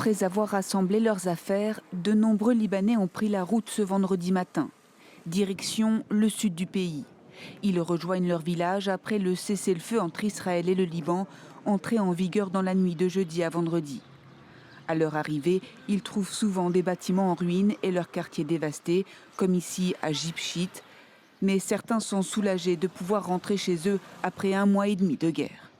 Après avoir rassemblé leurs affaires, de nombreux Libanais ont pris la route ce vendredi matin. Direction le sud du pays. Ils rejoignent leur village après le cessez-le-feu entre Israël et le Liban, entré en vigueur dans la nuit de jeudi à vendredi. À leur arrivée, ils trouvent souvent des bâtiments en ruine et leurs quartiers dévastés, comme ici à Jipchit. Mais certains sont soulagés de pouvoir rentrer chez eux après 1 mois et demi de guerre.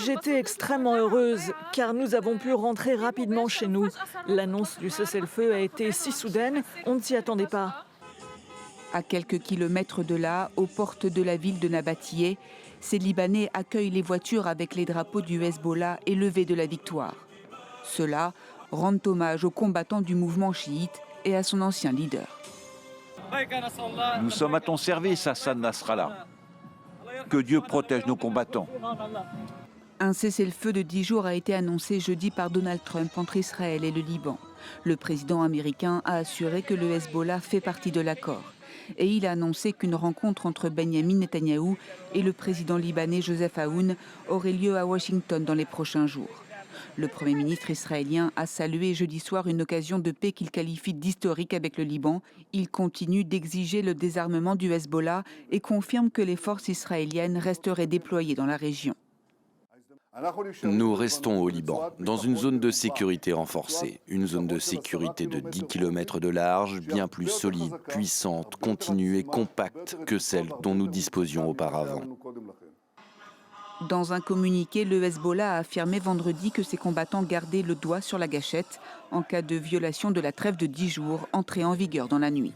J'étais extrêmement heureuse car nous avons pu rentrer rapidement chez nous. L'annonce du cessez-le-feu a été si soudaine, on ne s'y attendait pas. À quelques kilomètres de là, aux portes de la ville de Nabatiyeh, ces Libanais accueillent les voitures avec les drapeaux du Hezbollah élevés de la victoire. Ceux-là rendent hommage aux combattants du mouvement chiite et à son ancien leader. Nous sommes à ton service, Hassan Nasrallah. Que Dieu protège nos combattants. Un cessez-le-feu de 10 jours a été annoncé jeudi par Donald Trump entre Israël et le Liban. Le président américain a assuré que le Hezbollah fait partie de l'accord. Et il a annoncé qu'une rencontre entre Benyamin Netanyahou et le président libanais Joseph Aoun aurait lieu à Washington dans les prochains jours. Le Premier ministre israélien a salué jeudi soir une occasion de paix qu'il qualifie d'historique avec le Liban. Il continue d'exiger le désarmement du Hezbollah et confirme que les forces israéliennes resteraient déployées dans la région. Nous restons au Liban, dans une zone de sécurité renforcée, une zone de sécurité de 10 km de large, bien plus solide, puissante, continue et compacte que celle dont nous disposions auparavant. Dans un communiqué, le Hezbollah a affirmé vendredi que ses combattants gardaient le doigt sur la gâchette en cas de violation de la trêve de 10 jours entrée en vigueur dans la nuit.